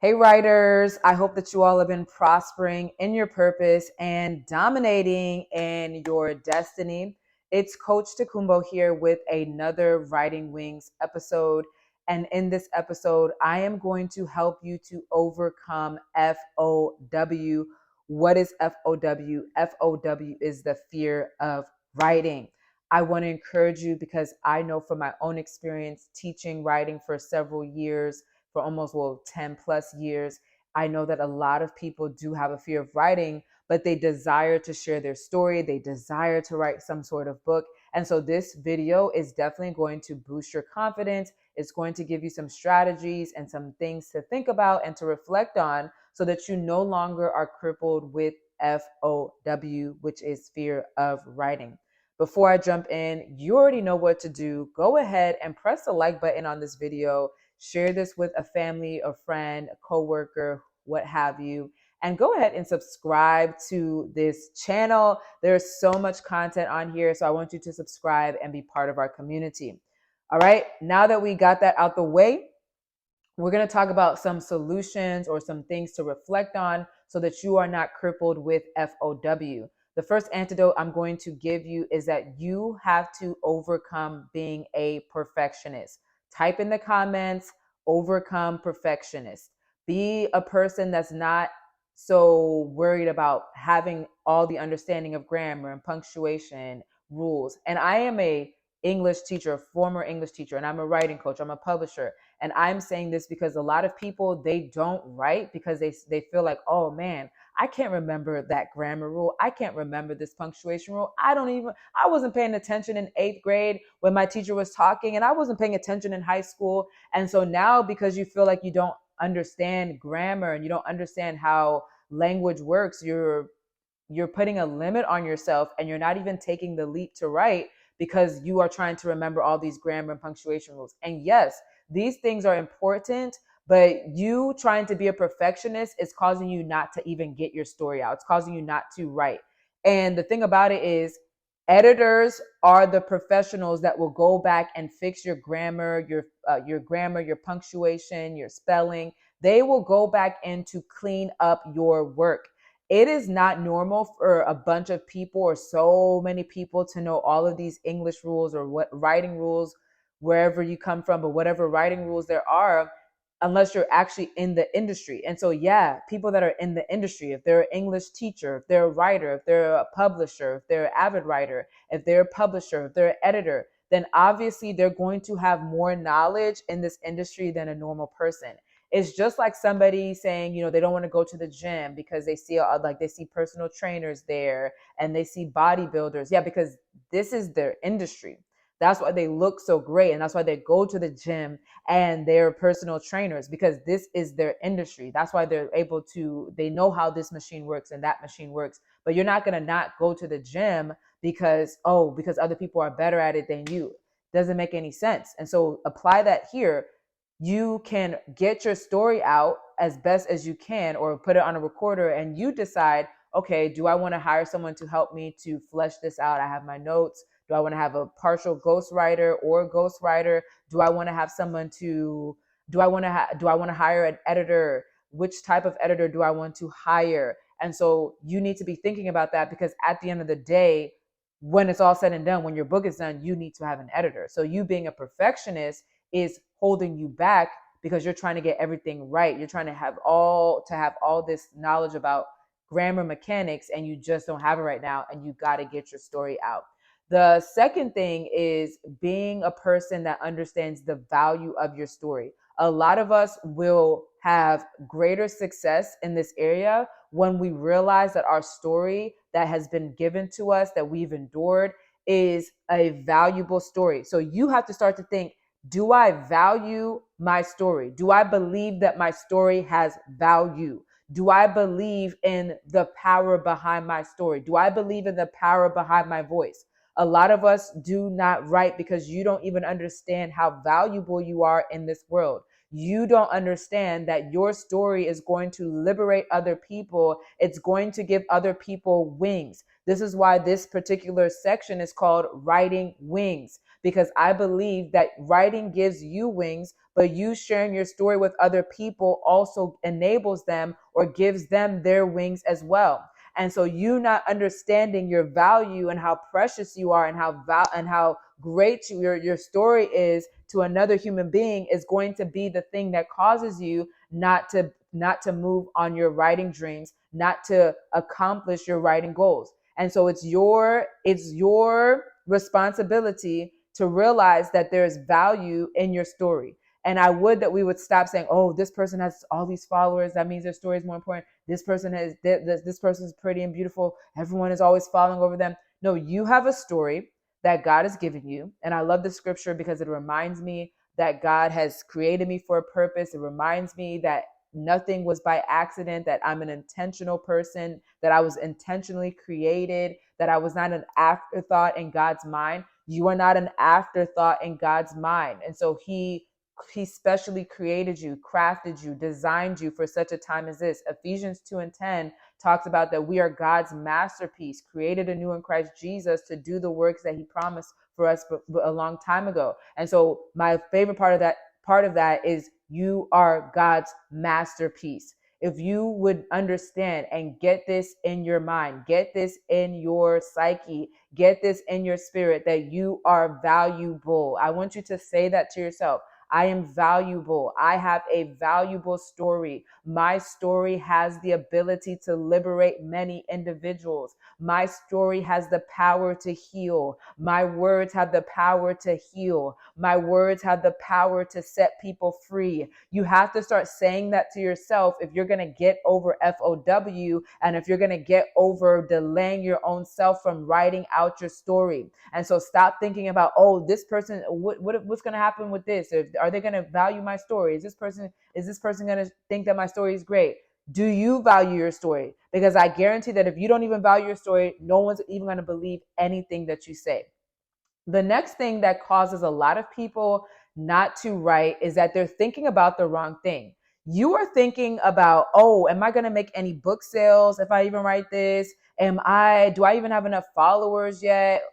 Hey, writers, I hope that you all have been prospering in your purpose and dominating in your destiny. It's Coach Takumbo here with another Writing Wings episode. And in this episode, I am going to help you to overcome FOW. What is FOW? FOW is the fear of writing. I want to encourage you because I know from my own experience teaching writing for several years, for almost 10 plus years, I know that a lot of people do have a fear of writing, but they desire to share their story. They desire to write some sort of book. And so this video is definitely going to boost your confidence. It's going to give you some strategies and some things to think about and to reflect on so that you no longer are crippled with FOW, which is fear of writing. Before I jump in, you already know what to do. Go ahead and press the like button on this video. Share this with a family, a friend, a coworker, what have you. And go ahead and subscribe to this channel. There's so much content on here, so I want you to subscribe and be part of our community. All right, now that we got that out the way, we're going to talk about some solutions or some things to reflect on so that you are not crippled with FOW. The first antidote I'm going to give you is that you have to overcome being a perfectionist. Type in the comments, overcome perfectionist. Be a person that's not so worried about having all the understanding of grammar and punctuation rules. And I am a English teacher, former English teacher, and I'm a writing coach. I'm a publisher. And I'm saying this because a lot of people, they don't write because they feel like, oh man, I can't remember that grammar rule. I can't remember this punctuation rule. I wasn't paying attention in 8th grade when my teacher was talking, and I wasn't paying attention in high school. And so now, because you feel like you don't understand grammar and you don't understand how language works, you're putting a limit on yourself and you're not even taking the leap to write because you are trying to remember all these grammar and punctuation rules. And yes, these things are important, but you trying to be a perfectionist is causing you not to even get your story out. It's causing you not to write. And the thing about it is, editors are the professionals that will go back and fix your grammar, your punctuation, your spelling. They will go back in to clean up your work. It is not normal for a bunch of people or so many people to know all of these English rules or what writing rules wherever you come from, but whatever writing rules there are, unless you're actually in the industry. And so, yeah, people that are in the industry, if they're an English teacher, if they're a writer, if they're a publisher, if they're an avid writer, if they're a publisher, if they're an editor, then obviously they're going to have more knowledge in this industry than a normal person. It's just like somebody saying, they don't want to go to the gym because they see they see personal trainers there and they see bodybuilders. Yeah, because this is their industry. That's why they look so great. And that's why they go to the gym and they're personal trainers, because this is their industry. That's why they know how this machine works and that machine works. But you're not going to not go to the gym because other people are better at it than you. Doesn't make any sense. And so apply that here. You can get your story out as best as you can or put it on a recorder, and you decide, okay, do I want to hire someone to help me to flesh this out? I have my notes. Do I want to have a partial ghostwriter or ghostwriter? Do I want to have someone to do I want to hire an editor? Which type of editor do I want to hire? And so you need to be thinking about that, because at the end of the day, when it's all said and done, when your book is done, you need to have an editor. So you being a perfectionist is holding you back because you're trying to get everything right. You're trying to have all this knowledge about grammar mechanics, and you just don't have it right now, and you got to get your story out. The second thing is being a person that understands the value of your story. A lot of us will have greater success in this area when we realize that our story that has been given to us, that we've endured, is a valuable story. So you have to start to think, do I value my story? Do I believe that my story has value? Do I believe in the power behind my story? Do I believe in the power behind my voice? A lot of us do not write because you don't even understand how valuable you are in this world. You don't understand that your story is going to liberate other people. It's going to give other people wings. This is why this particular section is called Writing Wings, because I believe that writing gives you wings, but you sharing your story with other people also enables them or gives them their wings as well. And so you not understanding your value and how precious you are and how great your story is to another human being is going to be the thing that causes you not to move on your writing dreams, not to accomplish your writing goals. And so it's your responsibility to realize that there's value in your story. And I would that we would stop saying, "Oh, this person has all these followers. That means their story is more important. This person has this person is pretty and beautiful. Everyone is always falling over them." No, you have a story that God has given you, and I love the scripture because it reminds me that God has created me for a purpose. It reminds me that nothing was by accident, that I'm an intentional person, that I was intentionally created, that I was not an afterthought in God's mind. You are not an afterthought in God's mind. And so he specially created you, crafted you, designed you for such a time as this. Ephesians 2:10 talks about that we are God's masterpiece, created anew in Christ Jesus to do the works that he promised for us a long time ago. And so my favorite part of that is you are God's masterpiece. If you would understand and get this in your mind, get this in your psyche, get this in your spirit that you are valuable. I want you to say that to yourself. I am valuable. I have a valuable story. My story has the ability to liberate many individuals. My story has the power to heal. My words have the power to heal. My words have the power to set people free. You have to start saying that to yourself if you're going to get over FOW and if you're going to get over delaying your own self from writing out your story. And so stop thinking about, oh, this person, what's going to happen with this? Are they going to value my story? Is this person going to think that my story is great? Do you value your story? Because I guarantee that if you don't even value your story, no one's even going to believe anything that you say. The next thing that causes a lot of people not to write is that they're thinking about the wrong thing. You are thinking about, oh, am I going to make any book sales if I even write this? Do I even have enough followers yet?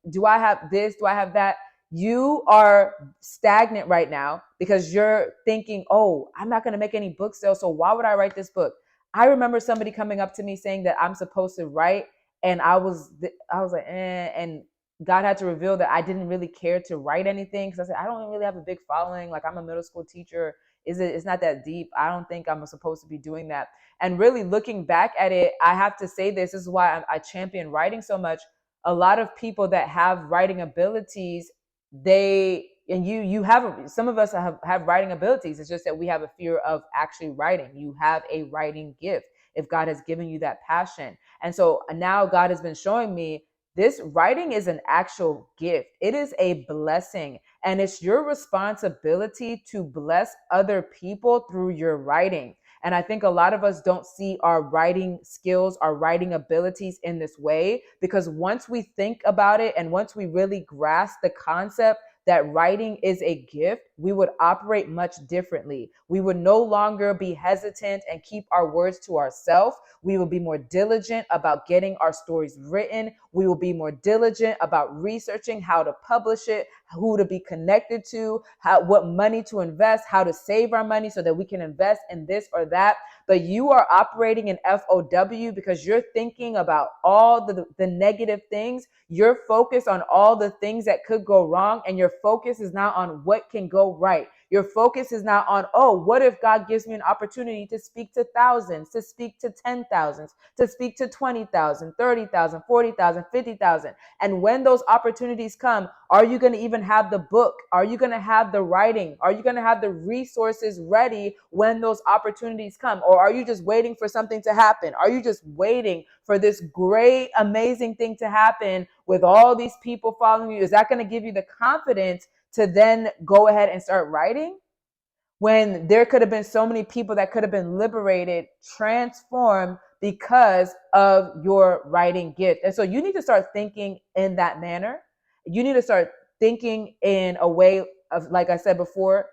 Do I have this? Do I have that? You are stagnant right now because you're thinking, oh, I'm not going to make any book sales. So why would I write this book? I remember somebody coming up to me saying that I'm supposed to write. And I was like, and God had to reveal that I didn't really care to write anything. Cause I said, I don't really have a big following. Like I'm a middle school teacher. It's not that deep. I don't think I'm supposed to be doing that. And really looking back at it, I have to say this is why I champion writing so much. A lot of people that have writing abilities, you have, some of us have writing abilities. It's just that we have a fear of actually writing. You have a writing gift if God has given you that passion. And so now God has been showing me this writing is an actual gift. It is a blessing. And it's your responsibility to bless other people through your writing. And I think a lot of us don't see our writing skills, our writing abilities in this way, because once we think about it and once we really grasp the concept that writing is a gift, we would operate much differently. We would no longer be hesitant and keep our words to ourselves. We will be more diligent about getting our stories written. We will be more diligent about researching how to publish it, who to be connected to, what money to invest, how to save our money so that we can invest in this or that. But you are operating in FOW because you're thinking about all the negative things. You're focused on all the things that could go wrong, and your focus is not on what can go right. Your focus is not on, oh, what if God gives me an opportunity to speak to thousands, to speak to 10,000s, to speak to 20,000, 30,000, 40,000, 50,000. And when those opportunities come, are you going to even have the book? Are you going to have the writing? Are you going to have the resources ready when those opportunities come? Or are you just waiting for something to happen? Are you just waiting for this great, amazing thing to happen with all these people following you? Is that going to give you the confidence to then go ahead and start writing? When there could have been so many people that could have been liberated, transformed because of your writing gift. And so you need to start thinking in that manner. You need to start thinking in a way of, like I said before,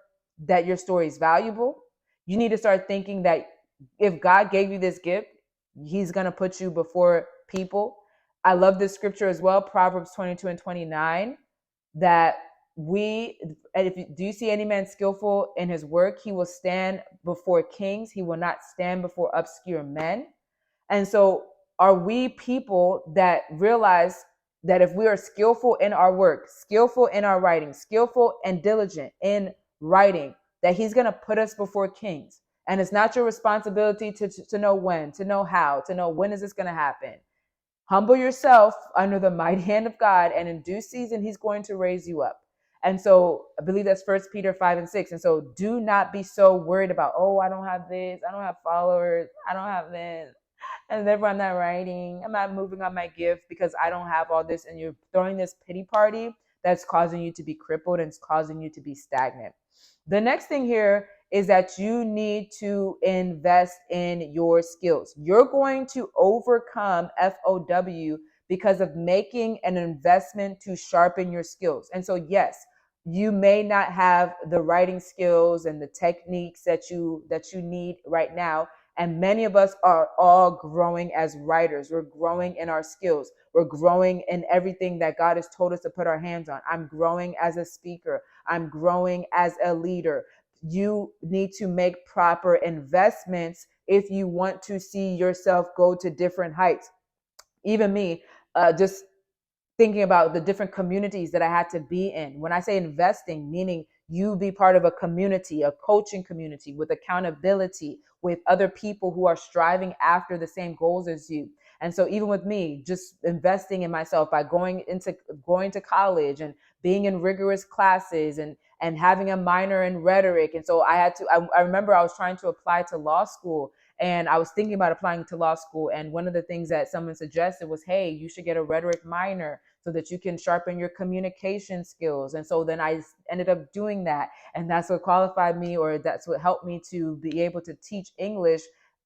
that your story is valuable. You need to start thinking that if God gave you this gift, he's going to put you before people. I love this scripture as well, Proverbs 22:29. that and if you, do you see any man skillful in his work, he will stand before kings. He will not stand before obscure men. And so, are we people that realize that if we are skillful in our work, skillful in our writing, skillful and diligent in writing, that he's going to put us before kings? And it's not your responsibility to know when, to know how, to know when is this going to happen. Humble yourself under the mighty hand of God, and in due season, he's going to raise you up. And so I believe that's 1 Peter 5:6. And so do not be so worried about, oh, I don't have this, I don't have followers, I don't have this, and therefore I'm not writing, I'm not moving on my gift because I don't have all this. And you're throwing this pity party that's causing you to be crippled and it's causing you to be stagnant. The next thing here is that you need to invest in your skills. You're going to overcome FOW because of making an investment to sharpen your skills. And so, yes, you may not have the writing skills and the techniques that you need right now. And many of us are all growing as writers. We're growing in our skills. We're growing in everything that God has told us to put our hands on. I'm growing as a speaker. I'm growing as a leader. You need to make proper investments if you want to see yourself go to different heights. Even me, just thinking about the different communities that I had to be in. When I say investing, meaning you be part of a community, a coaching community with accountability, with other people who are striving after the same goals as you. And so even with me, just investing in myself by going to college and being in rigorous classes and having a minor in rhetoric. And so I remember I was trying to apply to law school, and I was thinking about applying to law school. And one of the things that someone suggested was, hey, you should get a rhetoric minor so that you can sharpen your communication skills. And so then I ended up doing that. And that's what qualified me, or that's what helped me to be able to teach English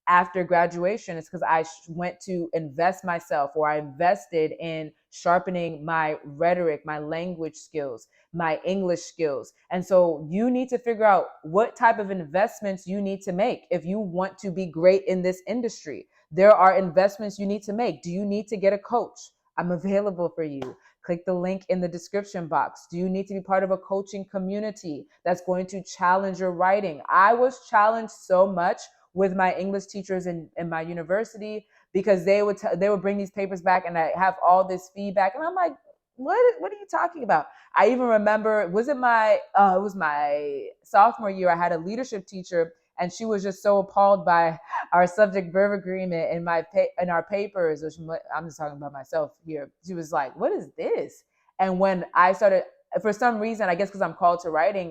after graduation. Is because I went to invest myself, or I invested in sharpening my rhetoric, my language skills, my English skills. And so you need to figure out what type of investments you need to make if you want to be great in this industry. There are investments you need to make. Do you need to get a coach? I'm available for you. Click the link in the description box. Do you need to be part of a coaching community that's going to challenge your writing? I was challenged so much with my English teachers in my university, because they would bring these papers back and I have all this feedback. And I'm like, what are you talking about? I even remember, it was my sophomore year, I had a leadership teacher, and she was just so appalled by our subject verb agreement in our papers. I'm just talking about myself here. She was like, what is this? And when I started, for some reason, I guess because I'm called to writing,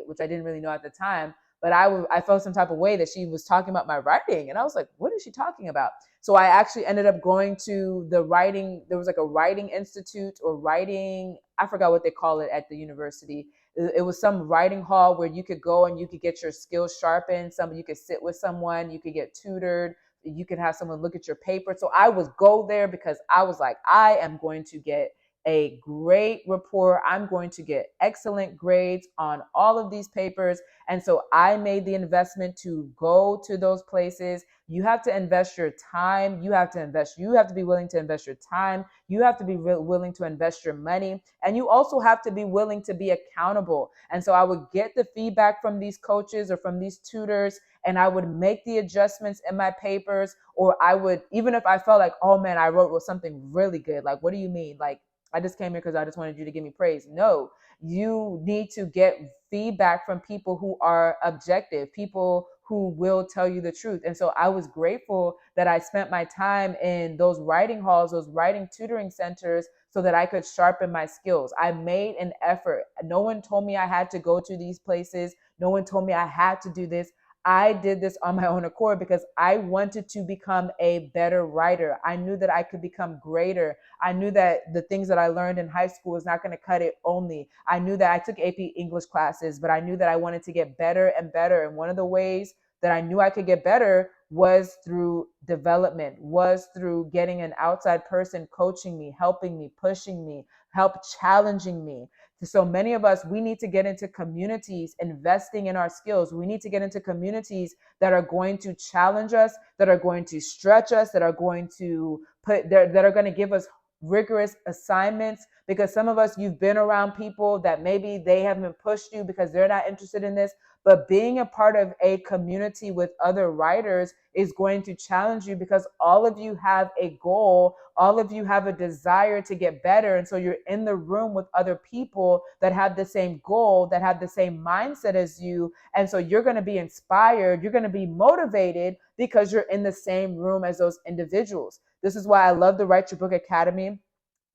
which I didn't really know at the time, but I felt some type of way that she was talking about my writing. And I was like, what is she talking about? So I actually ended up going to there was like a writing institute or writing, I forgot what they call it at the university. It was some writing hall where you could go and you could get your skills sharpened. You could sit with someone, you could get tutored, you could have someone look at your paper. So I would go there because I was like, I am going to get a great rapport. I'm going to get excellent grades on all of these papers. And so I made the investment to go to those places. You have to invest your time. You have to be willing to invest your time. You have to be willing to invest your money. And you also have to be willing to be accountable. And so I would get the feedback from these coaches or from these tutors, and I would make the adjustments in my papers. Or I would, even if I felt like, oh man, I wrote something really good. Like, what do you mean? Like, I just came here because I just wanted you to give me praise. No, you need to get feedback from people who are objective, people who will tell you the truth. And so I was grateful that I spent my time in those writing halls, those writing tutoring centers, so that I could sharpen my skills. I made an effort. No one told me I had to go to these places. No one told me I had to do this. I did this on my own accord because I wanted to become a better writer. I knew that I could become greater. I knew that the things that I learned in high school was not going to cut it only. I knew that I took AP English classes, but I knew that I wanted to get better and better. And one of the ways that I knew I could get better was through development, was through getting an outside person coaching me, helping me, pushing me, challenging me. So many of us, we need to get into communities investing in our skills. We need to get into communities that are going to challenge us, that are going to stretch us, that are going to give us rigorous assignments, because some of us, you've been around people that maybe they haven't pushed you because they're not interested in this. But being a part of a community with other writers is going to challenge you, because all of you have a goal, all of you have a desire to get better. And so you're in the room with other people that have the same goal, that have the same mindset as you. And so you're going to be inspired, you're going to be motivated because you're in the same room as those individuals. This is why I love the Write Your Book Academy.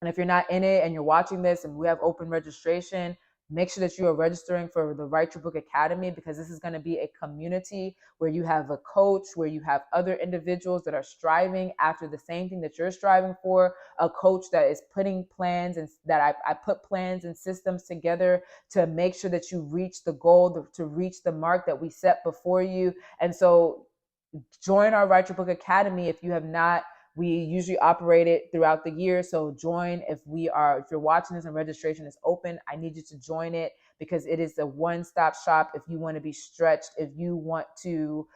And if you're not in it and you're watching this and we have open registration, make sure that you are registering for the Write Your Book Academy, because this is going to be a community where you have a coach, where you have other individuals that are striving after the same thing that you're striving for, a coach that is putting plans, and that I put plans and systems together to make sure that you reach the goal, to reach the mark that we set before you. And so join our Write Your Book Academy if you have not. We usually operate it throughout the year. So join if you're watching this and registration is open. I need you to join it, because it is a one-stop shop if you want to be stretched, if you want to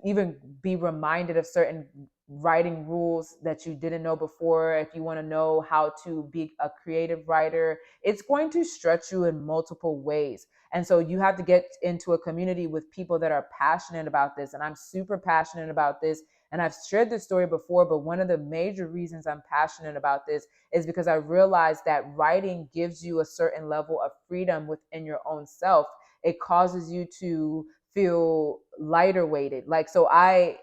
even be reminded of certain writing rules that you didn't know before, if you want to know how to be a creative writer. It's going to stretch you in multiple ways. And so you have to get into a community with people that are passionate about this. And I'm super passionate about this. And I've shared this story before, but one of the major reasons I'm passionate about this is because I realized that writing gives you a certain level of freedom within your own self. It causes you to feel lighter weighted. Like, so I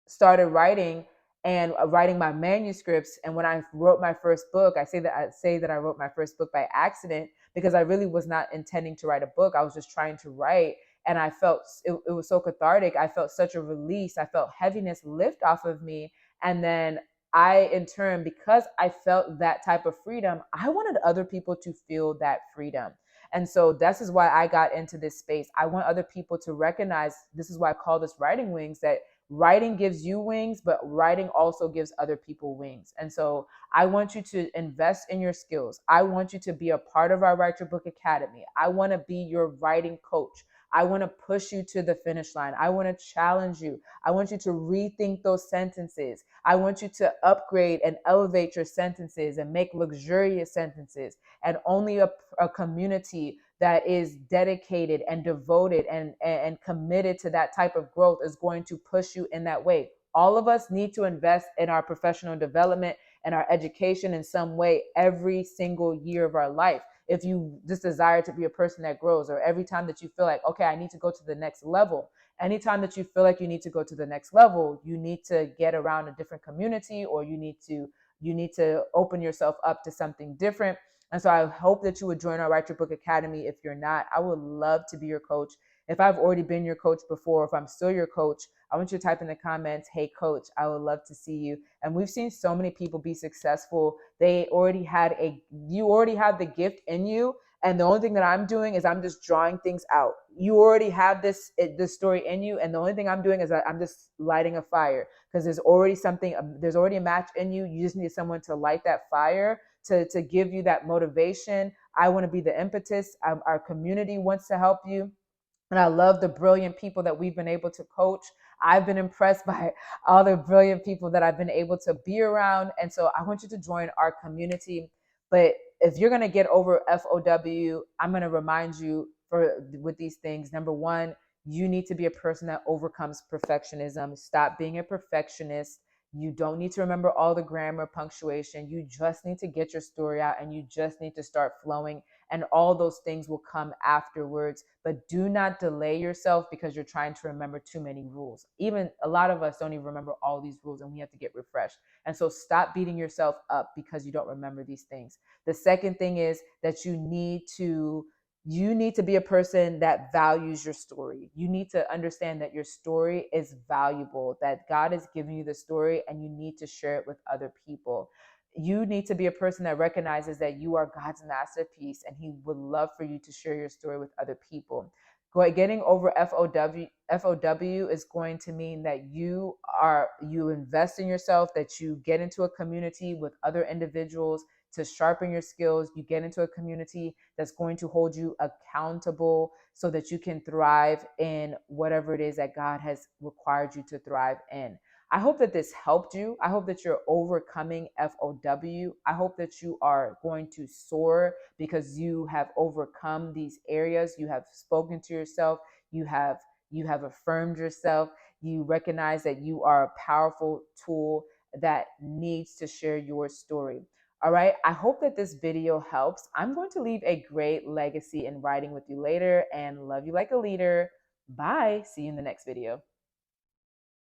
started writing and writing my manuscripts. And when I wrote my first book, I say that I wrote my first book by accident, because I really was not intending to write a book. I was just trying to write. And I felt it was so cathartic. I felt such a release. I felt heaviness lift off of me. And then I, in turn, because I felt that type of freedom, I wanted other people to feel that freedom. And so this is why I got into this space. I want other people to recognize, this is why I call this Writing Wings, that writing gives you wings, but writing also gives other people wings. And so I want you to invest in your skills. I want you to be a part of our Write Your Book Academy. I want to be your writing coach. I want to push you to the finish line. I want to challenge you. I want you to rethink those sentences. I want you to upgrade and elevate your sentences and make luxurious sentences. And only a community that is dedicated and devoted and committed to that type of growth is going to push you in that way. All of us need to invest in our professional development and our education in some way every single year of our life. If you just desire to be a person that grows, or every time that you feel like, okay, I need to go to the next level, anytime that you feel like you need to go to the next level, you need to get around a different community, or you need to open yourself up to something different. And so I hope that you would join our Write Your Book Academy. If you're not, I would love to be your coach. If I've already been your coach before, if I'm still your coach, I want you to type in the comments, hey, coach, I would love to see you. And we've seen so many people be successful. You already have the gift in you. And the only thing that I'm doing is I'm just drawing things out. You already have this story in you. And the only thing I'm doing is I'm just lighting a fire, because there's already a match in you. You just need someone to light that fire, to give you that motivation. I want to be the impetus. Our community wants to help you. And I love the brilliant people that we've been able to coach. I've been impressed by all the brilliant people that I've been able to be around. And so I want you to join our community. But if you're going to get over FOW, I'm going to remind you with these things. Number one, you need to be a person that overcomes perfectionism. Stop being a perfectionist. You don't need to remember all the grammar, punctuation. You just need to get your story out, and you just need to start flowing, and all those things will come afterwards. But do not delay yourself because you're trying to remember too many rules. Even a lot of us don't even remember all these rules, and we have to get refreshed. And so stop beating yourself up because you don't remember these things. The second thing is that you need to be a person that values your story. You need to understand that your story is valuable, that God has given you the story, and you need to share it with other people. You need to be a person that recognizes that you are God's masterpiece, and he would love for you to share your story with other people. Getting over FOW is going to mean that you invest in yourself, that you get into a community with other individuals to sharpen your skills. You get into a community that's going to hold you accountable so that you can thrive in whatever it is that God has required you to thrive in. I hope that this helped you. I hope that you're overcoming FOW. I hope that you are going to soar because you have overcome these areas. You have spoken to yourself. You have affirmed yourself. You recognize that you are a powerful tool that needs to share your story. All right. I hope that this video helps. I'm going to leave a great legacy in writing with you later and love you like a leader. Bye. See you in the next video.